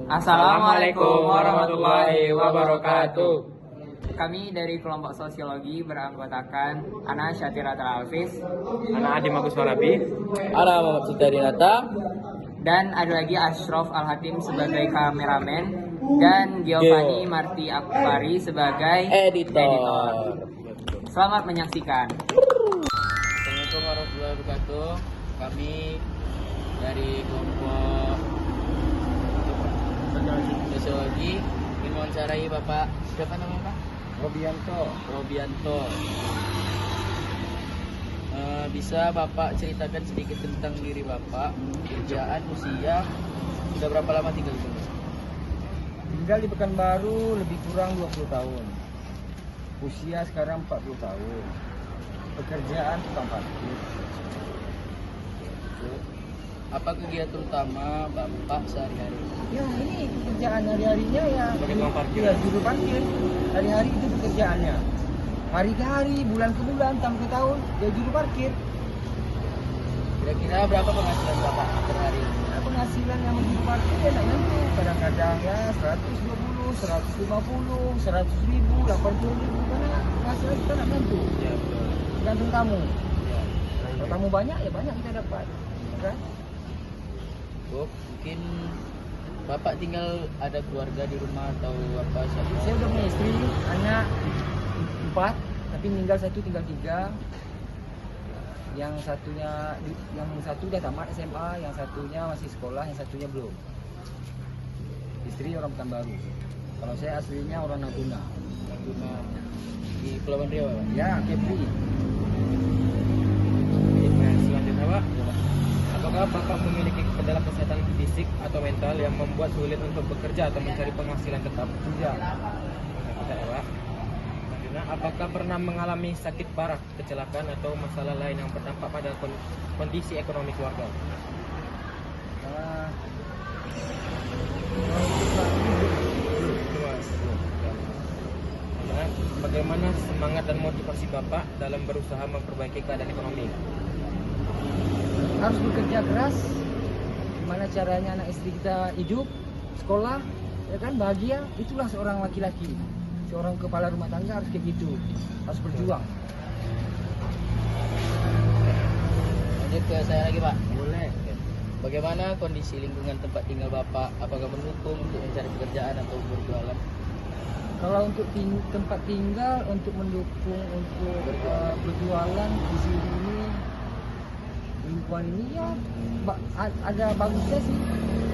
Assalamualaikum warahmatullahi wabarakatuh. Kami dari kelompok sosiologi beranggotakan Ana Syatiratul Alfis, Ana Adi Magus Warabi, Ana Muhammad Sitarinata, dan ada lagi Ashraf Al-Hatim sebagai kameramen dan Giovanni Marti Akbari sebagai editor. Selamat menyaksikan. Assalamualaikum warahmatullahi wabarakatuh. Kami dari kelompok sosiologi ingin mewawancarai Bapak, siapa namanya Pak? Robianto. Bisa Bapak ceritakan sedikit tentang diri Bapak, kerjaan, usia, sudah berapa lama tinggal di sini? Tinggal di Pekanbaru lebih kurang 20 tahun. Usia sekarang 40 tahun. Pekerjaan tukang parkir. Apa kegiatan utama Bapak sehari-hari? Ya ini pekerjaan hari-harinya ya. Sebagai tukang parkir. Ya juru parkir. Hari-hari itu pekerjaannya. Hari ke hari, bulan ke bulan, tahun ke tahun, dia juru parkir. Kira-kira berapa penghasilan Bapak per hari? Nah, penghasilan yang juru parkir ya tak nentu. Kadang-kadang ya 120, 150, 100 ribu, 80 ribu. Karena penghasilan kita tak nentu. Ya, betul. Tergantung tamu. Ya. Kalau tamu banyak ya banyak kita dapat. Kan? Mungkin Bapak tinggal ada keluarga di rumah atau apa siapa? Saya udah punya istri, anak 4, tapi meninggal satu, tinggal 3. Yang satu udah tamat SMA, yang satunya masih sekolah, yang satunya belum. Istri orang Pekanbaru. Kalau saya aslinya orang Natuna. Natuna di Kepulauan Riau. Ya, Kepri. Selanjutnya Pak, apakah Bapak memiliki kendala kesehatan fisik atau mental yang membuat sulit untuk bekerja atau mencari penghasilan tetap? Tidak. Tidak ya Pak. Selanjutnya, apakah pernah mengalami sakit parah, kecelakaan atau masalah lain yang berdampak pada kondisi ekonomi keluarga? Ah, Nah, bagaimana semangat dan motivasi Bapak dalam berusaha memperbaiki keadaan ekonomi? harus bekerja keras. Gimana caranya anak istri kita hidup, sekolah, ya kan, bahagia. Itulah seorang laki-laki. Seorang kepala rumah tangga harus kayak gitu. Harus berjuang. Lanjut ke saya lagi Pak. Boleh. Bagaimana kondisi lingkungan tempat tinggal Bapak? Apakah mendukung untuk mencari pekerjaan atau berjualan? Kalau untuk tempat tinggal, untuk mendukung untuk berjualan di sini ini, lingkungan ini ya ada bagusnya sih,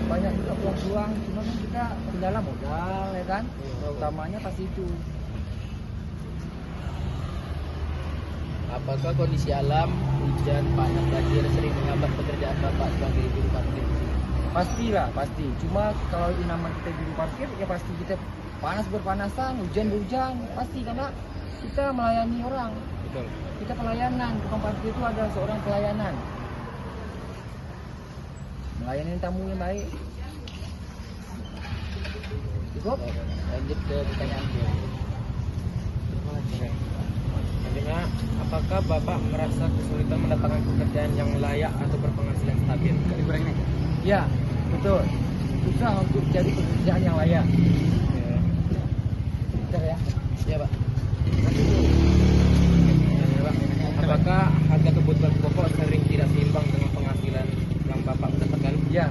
banyak juga peluang-peluang. Cuma kan kita kendala modal ya kan, utamanya pasti itu. Apakah kondisi alam, hujan, panas, banjir sering menghambat pekerjaan Bapak sebagai juru parkir? Pastilah, pasti. Cuma kalau nama kita juru parkir ya pasti kita panas berpanasan, hujan berhujan, pasti karena kita melayani orang. Betul. Kita pelayanan, tukang parkir itu adalah seorang pelayanan. Melayani tamu yang baik. Cukup? Lanjut ke pertanyaan Selanjutnya, apakah Bapak merasa kesulitan mendapatkan pekerjaan yang layak atau berpenghasilan stabil? Ya, betul. Susah untuk cari pekerjaan yang layak. Bentar ya. Ya Pak. Apakah harga kebutuhan pokok sering tidak seimbang dengan penghasilan yang Bapak mendapatkan? Ya.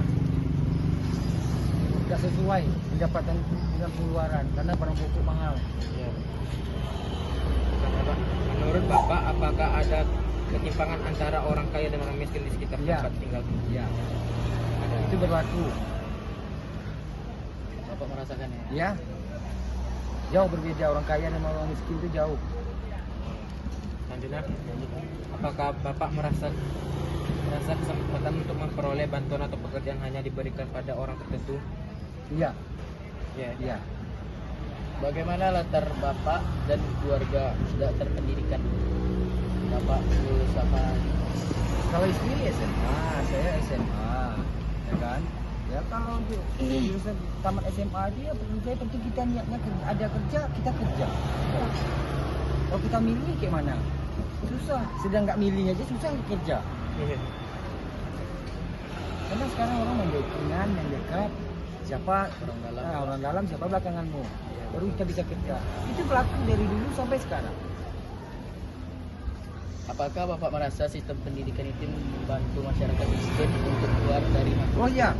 Tidak sesuai pendapatan dengan pengeluaran karena barang pokok mahal. Ya. Menurut Bapak, apakah ada ketimpangan antara orang kaya dan orang miskin di sekitar Ya. tempat tinggal? Ya. Itu berlaku. Bapak merasakannya? Ya. Jauh berbeda, orang kaya dan orang miskin itu jauh. Selanjutnya, apakah Bapak merasa kesempatan untuk memperoleh bantuan atau pekerjaan hanya diberikan pada orang tertentu? Iya. Ya. Iya. Bagaimana latar Bapak dan keluarga sudah terpendidikan? Bapak lulus apa? Kalau istri SMA, saya SMA, ya kan? Ya kalau untuk lulusan tamat SMA dia bekerja, tentu kita niatnya ada kerja, kita kerja. Kalau kita milih kayak mana? Susah. Sedang nggak milih aja susah kerja. Iya. Karena sekarang orang main datingan, main dekat, siapa orang dalam, siapa belakanganmu, baru kita bisa kerja. Itu berlaku dari dulu sampai sekarang. Apakah Bapak merasa sistem pendidikan itu membantu masyarakat miskin untuk keluar dari masalah? Oh iya,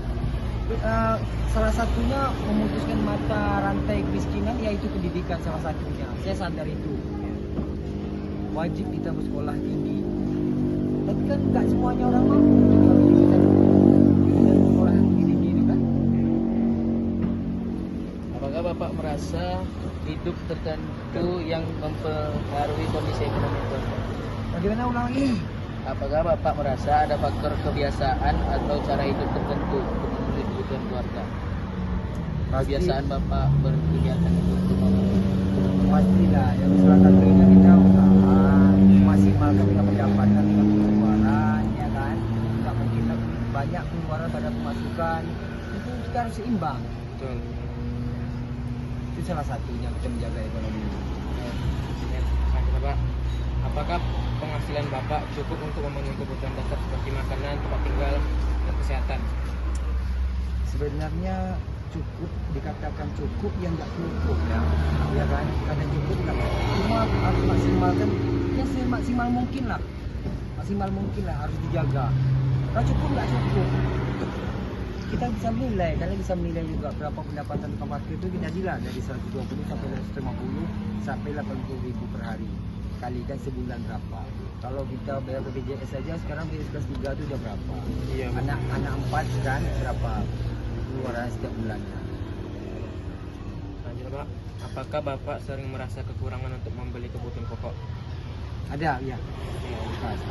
salah satunya memutuskan mata rantai kemiskinan yaitu pendidikan salah satunya. Saya sadar itu. Wajib kita bersekolah tinggi. Tapi kan nggak semuanya orang mampu juga kita sekolah tinggi itu kan. Apakah Bapak merasa hidup tertentu yang mempengaruhi kondisi ekonomi keluarga? Bagaimana ulang ini? Apakah Bapak merasa ada faktor kebiasaan atau cara hidup tertentu untuk memenuhi kebutuhan keluarga? Kebiasaan Bapak berkegiatan untuk Pastilah, yang salah satunya kita usaha maksimalkan dengan pendapatan dengan pengeluaran, ya kan? Nggak mungkin banyak pengeluaran pada pemasukan. Itu kita harus seimbang. Betul. Itu salah satunya kita menjaga ekonomi. Nah, Pak, apakah penghasilan Bapak cukup untuk memenuhi kebutuhan dasar seperti makanan, tempat tinggal, dan kesehatan? Sebenarnya cukup, dikatakan cukup yang nggak cukup ya kan? Karena cukup nggak, cuma harus maksimalkan ya semaksimal mungkin lah, maksimal mungkin lah harus dijaga. Kalau cukup nggak cukup, kita bisa menilai, karena bisa menilai juga berapa pendapatan tukang parkir itu kita dilihat dari 120 sampai 150 sampai 80.000 per hari, kalikan sebulan berapa. Kalau kita bayar BPJS saja sekarang BPJS kelas 3 itu udah berapa? Iya. Anak 4 kan berapa pengeluaran setiap bulannya? Lanjut Pak, apakah Bapak sering merasa kekurangan untuk membeli kebutuhan pokok? Ada ya. Pas.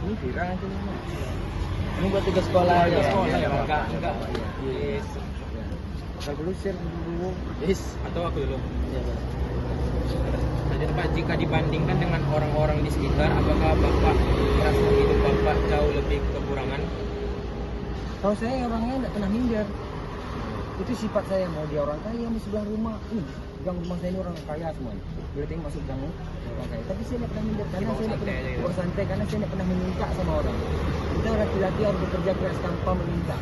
Ini viral nanti ini. Ini buat tugas sekolah aja. Sekolah ya, Pak? enggak. Yes. Kalau dulu share dulu. Yes. Atau aku dulu. Ya, Pak. Lanjut Pak, jika dibandingkan dengan orang-orang di sekitar, apakah Bapak merasa hidup Bapak jauh lebih kekurangan? Kalau saya orangnya tidak pernah minder. Itu sifat saya, mau dia orang kaya di sebelah rumah. Gang rumah saya ini orang kaya semua. Boleh tengok masuk gang orang kaya. Tapi saya tidak pernah minder karena saya tidak pernah bersantai, karena saya tidak pernah meminta sama orang. Kita laki-laki harus bekerja keras tanpa meminta.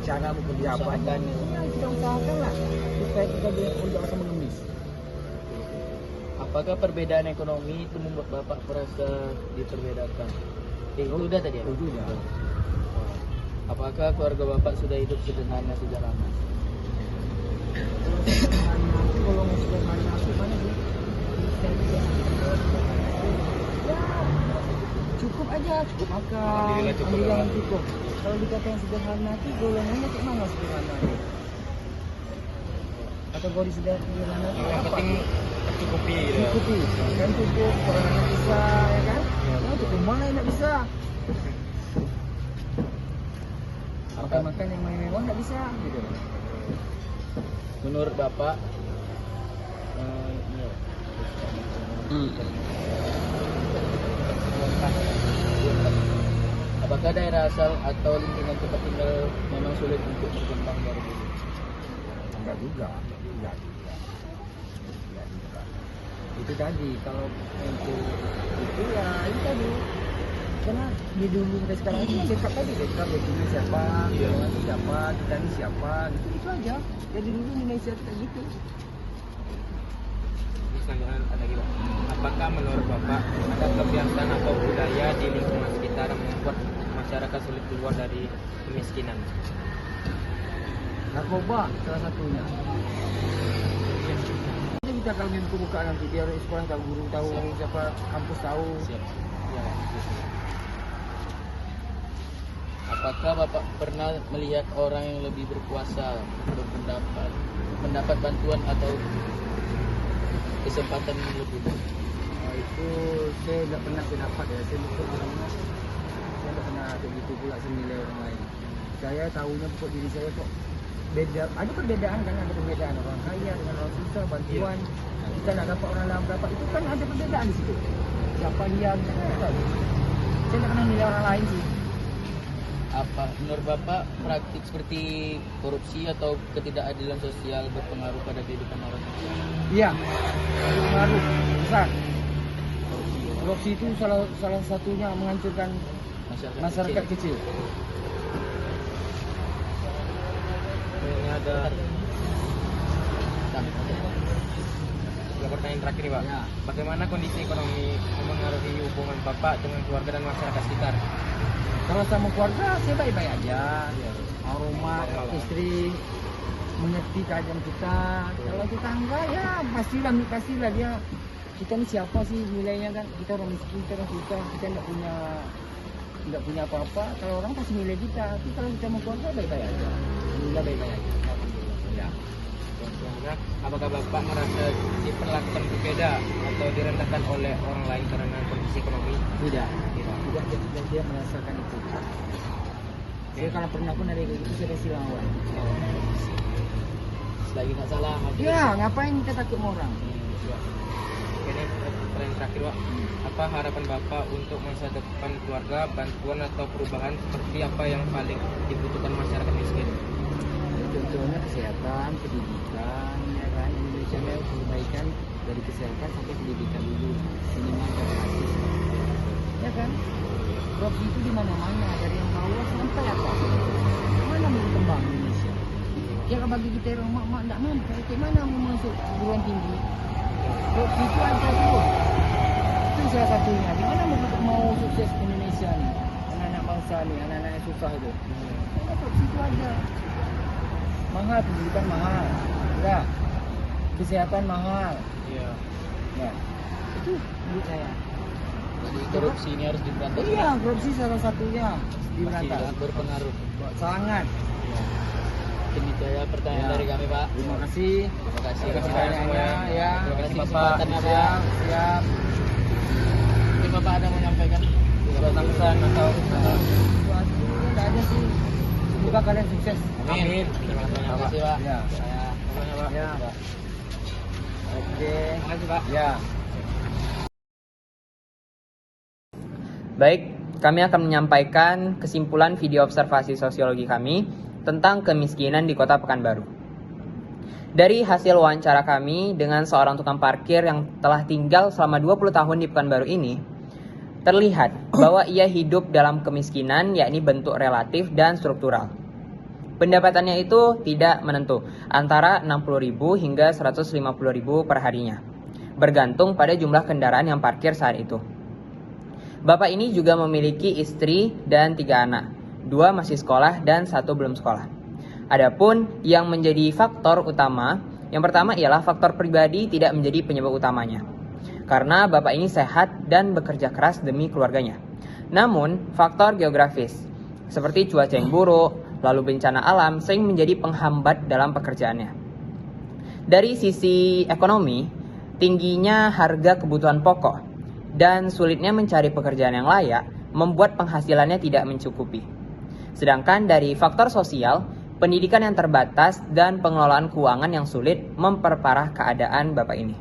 Cara bekerja apa? Usahakan. Ya, kita usahakan lah supaya kita tidak rasa mengemis. Apakah perbedaan ekonomi itu membuat Bapak merasa diperbedakan? Udah tadi ya? Udah. Apakah keluarga Bapak sudah hidup sederhana sejak lama? Kalau mau sederhana aku mana sih? Ya, cukup aja, cukup makan. Alhamdulillah cukup, Alhamdulillah Pak. cukup. Kalau dikata yang sederhana itu golongannya kayak mana sederhana? Kategori sederhana itu Yang apa? penting tercukupi gitu. Cukupi, kan cukup, orang yang bisa, ya kan? Ya, cukup mana yang tak bisa? Makan-makan yang mewah nggak bisa, gitu. Menurut Bapak, apakah daerah asal atau lingkungan tempat tinggal memang sulit untuk berkembang dari dulu? Enggak juga. Itu tadi, kalau untuk itu ya itu tadi. Karena di dulu sampai sekarang itu cekap tadi, cekap ini siapa, orang itu siapa, kita ini siapa, gitu itu aja. Jadi dulu Indonesia kayak gitu. Terus selanjutnya ada lagi Pak. Apakah menurut Bapak ada kebiasaan atau budaya di lingkungan sekitar yang membuat masyarakat sulit keluar dari kemiskinan? Narkoba salah satunya. Kita kalau buka nanti biar sekolah tahu, guru tahu, siapa kampus tahu. Siap. Ya, apakah Bapak pernah melihat orang yang lebih berkuasa mendapat bantuan atau kesempatan yang lebih? Nah, itu saya tidak pernah dapat ya. Saya bukan orangnya, saya tidak pernah begitu pula senilai orang lain. Saya tahunya pokok diri saya kok beda. Ada perbedaan kan, ada perbedaan orang kaya dengan orang susah, bantuan. Kita nak dapat orang dalam dapat itu kan ada perbedaan di situ. Siapa dia, saya tidak tahu. Saya tidak pernah nilai orang lain sih. Apa menurut Bapak praktik seperti korupsi atau ketidakadilan sosial berpengaruh pada kehidupan orang? Iya, pengaruh besar. Korupsi itu salah satunya menghancurkan masyarakat kecil. Ini ada pertanyaan terakhir nih Pak. Ya. Bagaimana kondisi ekonomi memengaruhi hubungan Bapak dengan keluarga dan masyarakat sekitar? Kalau sama keluarga saya baik-baik aja. Rumah, istri mengerti keadaan kita. Kalau tetangga ya pastilah dia. Kita ini siapa sih nilainya kan? Kita orang miskin, kita orang susah, kita tidak punya apa-apa. Kalau orang pasti nilai kita. Tapi kalau kita mau keluarga baik-baik aja. Alhamdulillah baik-baik aja. Ya. Selanjutnya, apakah Bapak merasa diperlakukan berbeda atau direndahkan oleh orang lain karena kondisi ekonomi? Tidak dia merasakan itu. Saya kalau pernah pun dari itu saya kasih lawan. Selagi nggak salah. Ya, ngapain kita takut sama orang? Oke, ini pertanyaan terakhir Pak. Apa harapan Bapak untuk masa depan keluarga, bantuan atau perubahan seperti apa yang paling dibutuhkan masyarakat miskin? Contohnya kesehatan, pendidikan, ya kan? Indonesia ini harus perbaikan dari kesehatan sampai pendidikan dulu, minimal gratis, ya kan? Korupsi itu di mana-mana, dari yang bawah sampai atas. Mana mau berkembang Indonesia? Ya bagi kita orang mak tidak mampu, bagaimana mau masuk perguruan tinggi? Korupsi itu ada terus. Itu salah satunya. Gimana mau sukses Indonesia nih? Anak-anak bangsa nih, anak-anak yang susah itu. Karena korupsi itu ada. Mahal, pendidikan mahal, enggak, kesehatan mahal, Iya. ya, itu menurut saya. Jadi korupsi ini harus diberantas. Iya, korupsi salah satunya diberantas. Sangat berpengaruh. Sangat. Mungkin itu ya pertanyaan Ya. dari kami Pak. Terima kasih. Terima kasih. Terima kasih Pertanyaannya, ya. Terima kasih Bapak. kesempatannya Pak. Siap, siap. Mungkin Bapak ada mau menyampaikan Pesan atau Sesuatu tidak ada sih. Semoga kalian sukses. Amin. Terima kasih Terima Pak. kasih Pak. Ya. Semuanya Pak. Ya. Oke. Terima kasih Pak. Ya. Baik, kami akan menyampaikan kesimpulan video observasi sosiologi kami tentang kemiskinan di Kota Pekanbaru. Dari hasil wawancara kami dengan seorang tukang parkir yang telah tinggal selama 20 tahun di Pekanbaru ini, terlihat bahwa ia hidup dalam kemiskinan, yakni bentuk relatif dan struktural. Pendapatannya itu tidak menentu, antara 60.000 hingga 150.000 per harinya, bergantung pada jumlah kendaraan yang parkir saat itu. Bapak ini juga memiliki istri dan 3 anak, 2 masih sekolah dan 1 belum sekolah. Adapun yang menjadi faktor utama, yang pertama ialah faktor pribadi tidak menjadi penyebab utamanya, karena bapak ini sehat dan bekerja keras demi keluarganya. Namun, faktor geografis, seperti cuaca yang buruk, lalu bencana alam, sering menjadi penghambat dalam pekerjaannya. Dari sisi ekonomi, tingginya harga kebutuhan pokok dan sulitnya mencari pekerjaan yang layak membuat penghasilannya tidak mencukupi. Sedangkan dari faktor sosial, pendidikan yang terbatas dan pengelolaan keuangan yang sulit memperparah keadaan bapak ini.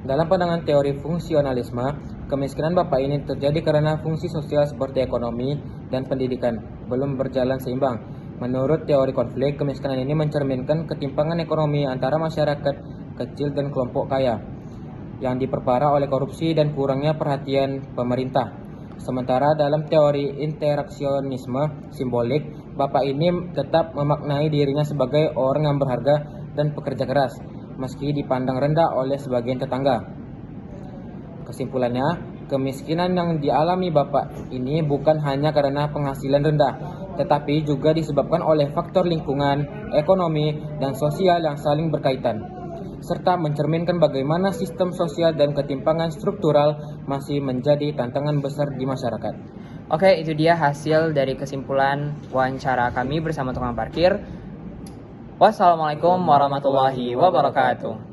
Dalam pandangan teori fungsionalisme, kemiskinan bapak ini terjadi karena fungsi sosial seperti ekonomi dan pendidikan belum berjalan seimbang. Menurut teori konflik, kemiskinan ini mencerminkan ketimpangan ekonomi antara masyarakat kecil dan kelompok kaya yang diperparah oleh korupsi dan kurangnya perhatian pemerintah. Sementara dalam teori interaksionisme simbolik, bapak ini tetap memaknai dirinya sebagai orang yang berharga dan pekerja keras, meski dipandang rendah oleh sebagian tetangga. Kesimpulannya, kemiskinan yang dialami bapak ini bukan hanya karena penghasilan rendah, tetapi juga disebabkan oleh faktor lingkungan, ekonomi, dan sosial yang saling berkaitan, serta mencerminkan bagaimana sistem sosial dan ketimpangan struktural masih menjadi tantangan besar di masyarakat. Oke, itu dia hasil dari kesimpulan wawancara kami bersama tukang parkir. Wassalamualaikum warahmatullahi wabarakatuh.